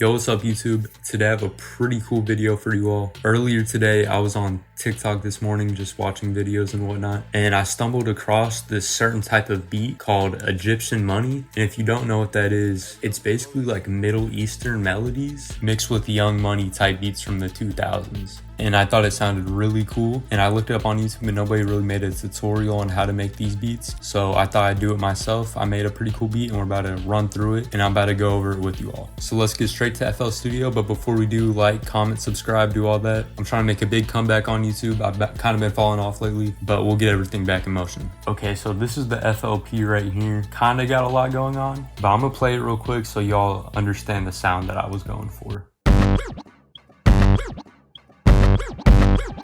Yo, what's up YouTube? Today I have a pretty cool video for you all. Earlier today, I was on TikTok this morning just watching videos and whatnot, and I stumbled across this certain type of beat called Egyptian money. And if you don't know what that is, it's basically like Middle Eastern melodies mixed with Young Money type beats from the 2000s. And I thought it sounded really cool, and I looked it up on YouTube and nobody really made a tutorial on how to make these beats, so I thought I'd do it myself. I made a pretty cool beat and we're about to run through it, and I'm about to go over it with you all. So let's get straight to FL Studio. But before we do, like, comment, subscribe, do all that. I'm trying to make a big comeback on YouTube. I've kind of been falling off lately, but we'll get everything back in motion. Okay, so this is the FLP right here. Kind of got a lot going on, but I'm gonna play it real quick so y'all understand the sound that I was going for.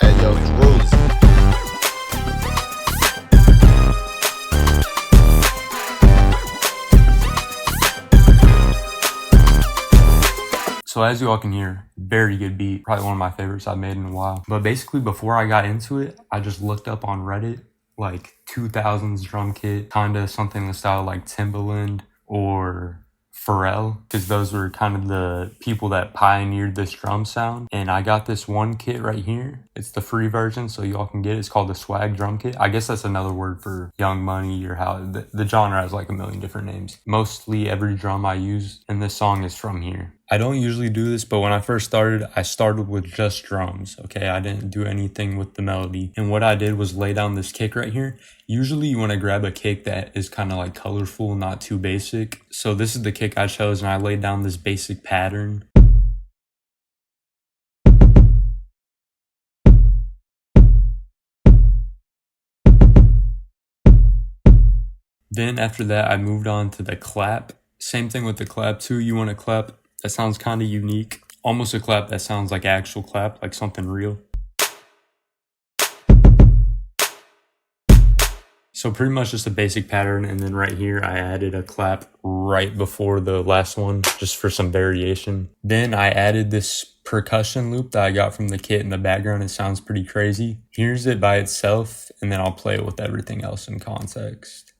Hey yo, it's Rose. So as you all can hear, very good beat, probably one of my favorites I've made in a while. But basically before I got into it, I just looked up on Reddit, like 2000s drum kit, kinda something in the style like Timbaland or Pharrell, because those were kind of the people that pioneered this drum sound. And I got this one kit right here. It's the free version, so y'all can get it. It's called the Swag Drum Kit. I guess that's another word for Young Money, or how the genre has like a million different names. Mostly every drum I use in this song is from here. I don't usually do this, but when I first started, I started with just drums, okay? I didn't do anything with the melody. And what I did was lay down this kick right here. Usually you want to grab a kick that is kind of like colorful, not too basic. So this is the kick I chose, and I laid down this basic pattern. Then after that, I moved on to the clap. Same thing with the clap too. You want a clap that sounds kind of unique. Almost a clap that sounds like actual clap, like something real. So pretty much just a basic pattern, and then right here I added a clap right before the last one just for some variation. Then I added this percussion loop that I got from the kit in the background. It sounds pretty crazy. Here's it by itself, and then I'll play it with everything else in context.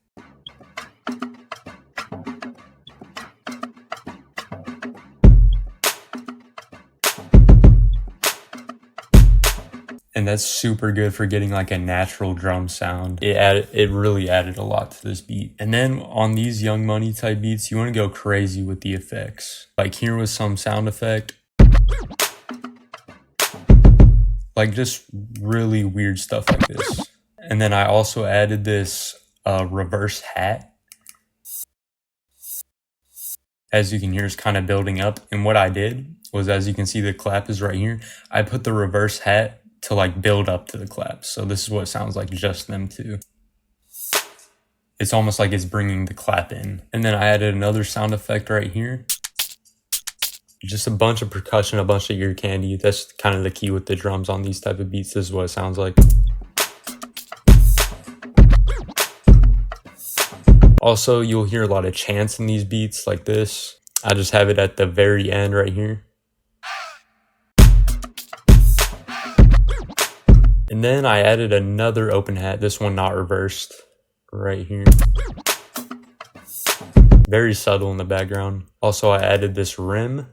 And that's super good for getting like a natural drum sound. It really added a lot to this beat. And then on these Young Money type beats, you want to go crazy with the effects. Like here was some sound effect. Like just really weird stuff like this. And then I also added this reverse hat. As you can hear, it's kind of building up. And what I did was, as you can see, the clap is right here. I put the reverse hat to like build up to the clap. So this is what it sounds like, just them two. It's almost like it's bringing the clap in. And then I added another sound effect right here. Just a bunch of percussion, a bunch of ear candy. That's kind of the key with the drums on these type of beats. This is what it sounds like. Also, you'll hear a lot of chants in these beats like this. I just have it at the very end right here. And then I added another open hat, this one not reversed, right here. Very subtle in the background. Also, I added this rim.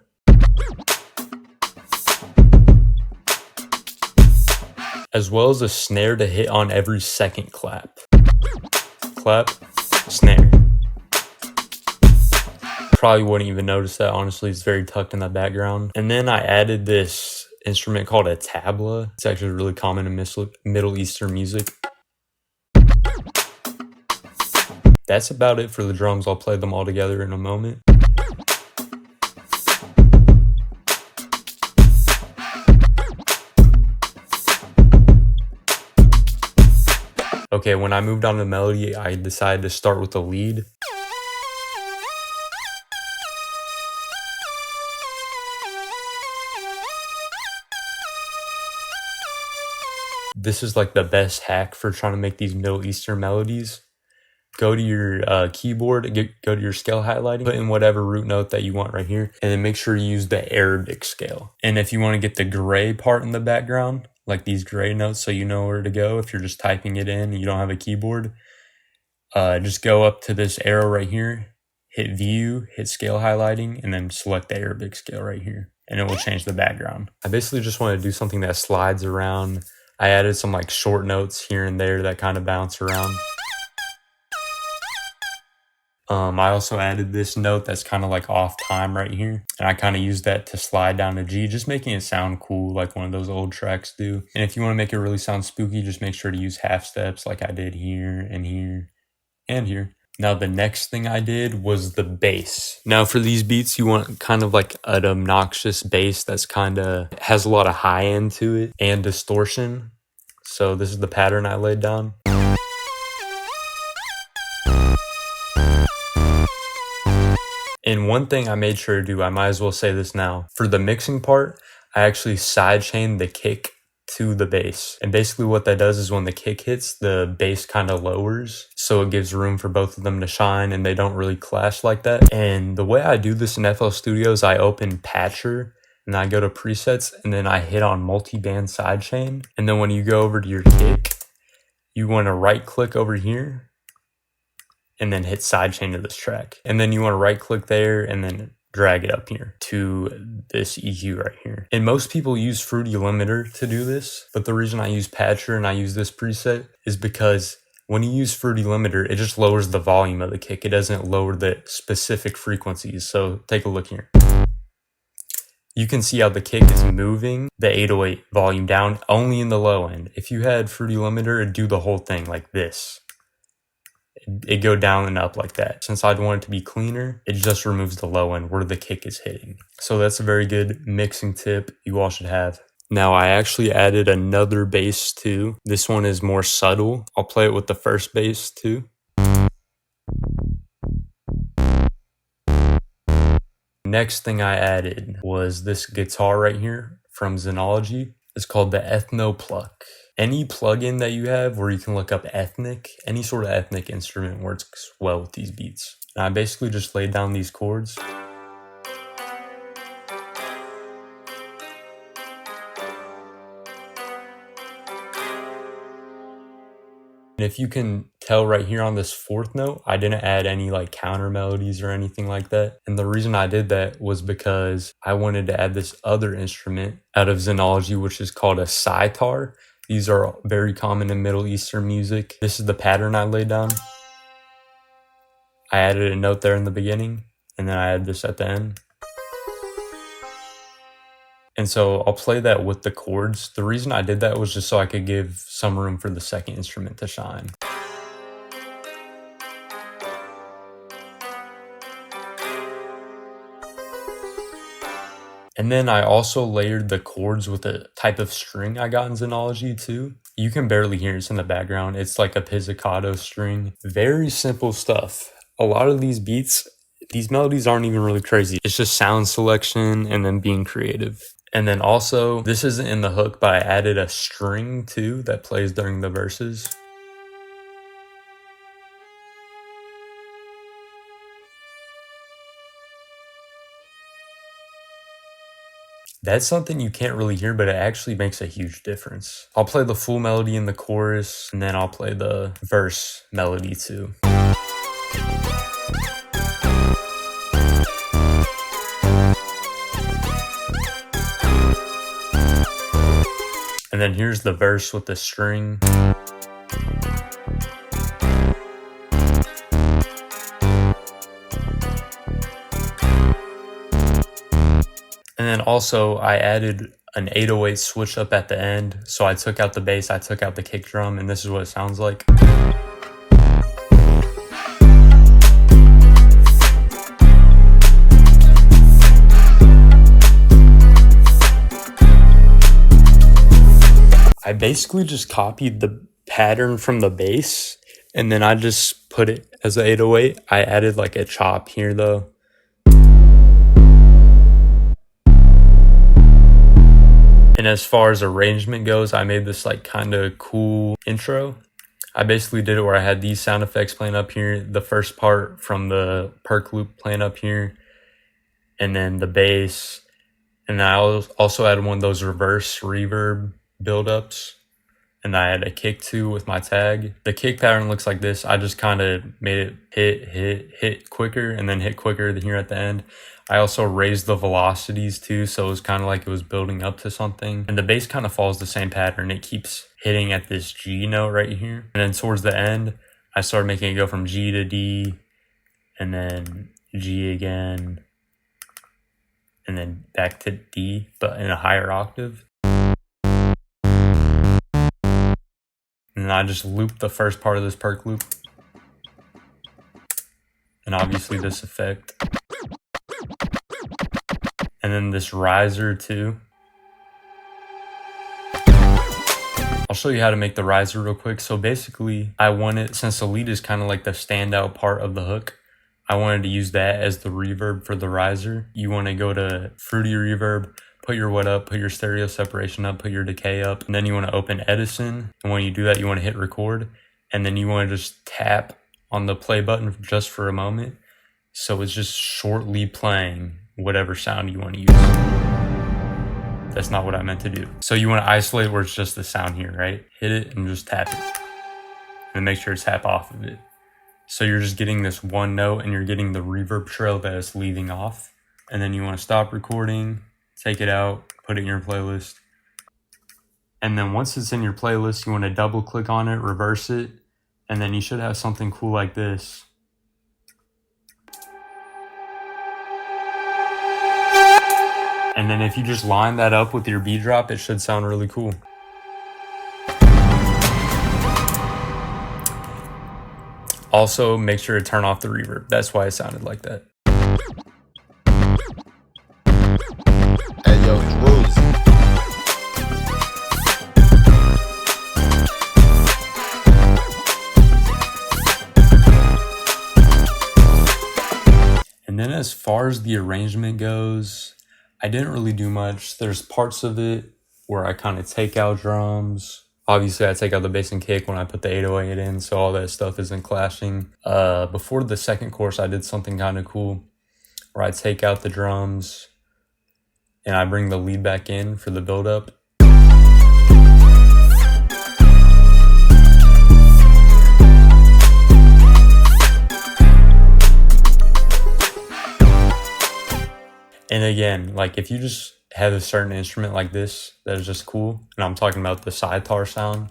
As well as a snare to hit on every second clap. Clap, snare. Probably wouldn't even notice that, honestly. It's very tucked in the background. And then I added this instrument called a tabla. It's actually really common in Middle Eastern music. That's about it for the drums. I'll play them all together in a moment. Okay, when I moved on to melody, I decided to start with the lead. This is like the best hack for trying to make these Middle Eastern melodies. Go to your keyboard, go to your scale highlighting, put in whatever root note that you want right here, and then make sure you use the Arabic scale. And if you want to get the gray part in the background, like these gray notes, so you know where to go if you're just typing it in and you don't have a keyboard, just go up to this arrow right here, hit view, hit scale highlighting, and then select the Arabic scale right here. And it will change the background. I basically just want to do something that slides around. I added some like short notes here and there that kind of bounce around. I also added this note that's kind of like off time right here. And I kind of used that to slide down to G, just making it sound cool like one of those old tracks do. And if you want to make it really sound spooky, just make sure to use half steps like I did here and here and here. Now the next thing I did was the bass. Now for these beats, you want kind of like an obnoxious bass that's kind of has a lot of high end to it and distortion. So this is the pattern I laid down. And one thing I made sure to do, I might as well say this now. For the mixing part, I actually sidechained the kick to the bass. And basically what that does is when the kick hits, the bass kind of lowers. So it gives room for both of them to shine and they don't really clash like that. And the way I do this in FL Studio is I open Patcher and I go to presets and then I hit on multi-band sidechain. And then when you go over to your kick, you want to right click over here and then hit sidechain to this track. And then you want to right click there and then drag it up here to this EQ right here. And most people use Fruity Limiter to do this, but the reason I use Patcher and I use this preset is because when you use Fruity Limiter, it just lowers the volume of the kick. It doesn't lower the specific frequencies. So take a look here. You can see how the kick is moving the 808 volume down only in the low end. If you had Fruity Limiter, it'd do the whole thing like this. It go down and up like that. Since I'd want it to be cleaner, it just removes the low end where the kick is hitting. So that's a very good mixing tip you all should have. Now I actually added another bass too. This one is more subtle. I'll play it with the first bass too. Next thing I added was this guitar right here from Xenology. It's called the Ethno Pluck. Any plugin that you have where you can look up ethnic, any sort of ethnic instrument works well with these beats. And I basically just laid down these chords. And if you can tell right here on this fourth note, I didn't add any like counter melodies or anything like that. And the reason I did that was because I wanted to add this other instrument out of Xenology, which is called a sitar. These are very common in Middle Eastern music. This is the pattern I laid down. I added a note there in the beginning, and then I added this at the end. And so I'll play that with the chords. The reason I did that was just so I could give some room for the second instrument to shine. And then I also layered the chords with a type of string I got in Xenology too. You can barely hear it in the background. It's like a pizzicato string. Very simple stuff. A lot of these beats, these melodies aren't even really crazy. It's just sound selection and then being creative. And then also, this isn't in the hook, but I added a string too that plays during the verses. That's something you can't really hear, but it actually makes a huge difference. I'll play the full melody in the chorus, and then I'll play the verse melody too. And then here's the verse with the string. And then also I added an 808 switch up at the end. So I took out the bass, I took out the kick drum, and this is what it sounds like. I basically just copied the pattern from the bass and then I just put it as an 808. I added like a chop here though. And as far as arrangement goes, I made this like kind of cool intro. I basically did it where I had these sound effects playing up here, the first part from the perk loop playing up here, and then the bass. And then I also added one of those reverse reverb buildups. and I had a kick too with my tag. The kick pattern looks like this. I just kind of made it hit quicker, and then hit quicker here at the end. I also raised the velocities too, so it was kind of like it was building up to something. And the bass kind of follows the same pattern. It keeps hitting at this G note right here. And then towards the end, I started making it go from G to D, and then G again, and then back to D, but in a higher octave. And then I just looped the first part of this perk loop. And obviously this effect. And then this riser too. I'll show you how to make the riser real quick. So basically, I wanted, since the lead is kind of like the standout part of the hook, I wanted to use that as the reverb for the riser. You want to go to Fruity Reverb, put your what up, put your stereo separation up, put your decay up, and then you want to open Edison. And when you do that, you want to hit record, and then you want to just tap on the play button just for a moment. So it's just shortly playing whatever sound you want to use. That's not what I meant to do. So you want to isolate where it's just the sound here, right? Hit it and just tap it. And make sure to tap off of it. So you're just getting this one note and you're getting the reverb trail that it's leaving off. And then you want to stop recording, take it out, put it in your playlist. And then once it's in your playlist, you want to double click on it, reverse it, and then you should have something cool like this. And then if you just line that up with your B drop, it should sound really cool. Also, make sure to turn off the reverb. That's why it sounded like that. Hey, yo, Druzy. And then as far as the arrangement goes, I didn't really do much. There's parts of it where I kind of take out drums. Obviously, I take out the bass and kick when I put the 808 in, so all that stuff isn't clashing. Before the second course, I did something kind of cool where I take out the drums and I bring the lead back in for the build-up. And again, like if you just have a certain instrument like this that is just cool, and I'm talking about the sitar sound,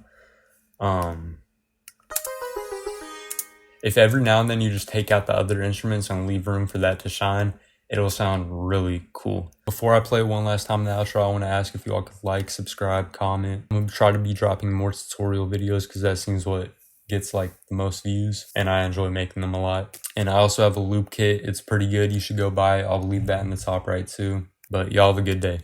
if every now and then you just take out the other instruments and leave room for that to shine, it'll sound really cool. Before I play one last time in the outro, I want to ask if you all could like, subscribe, comment. I'm going to try to be dropping more tutorial videos because that seems what gets like the most views, and I enjoy making them a lot. And I also have a loop kit. It's pretty good. You should go buy it. I'll leave that in the top right too. But y'all have a good day.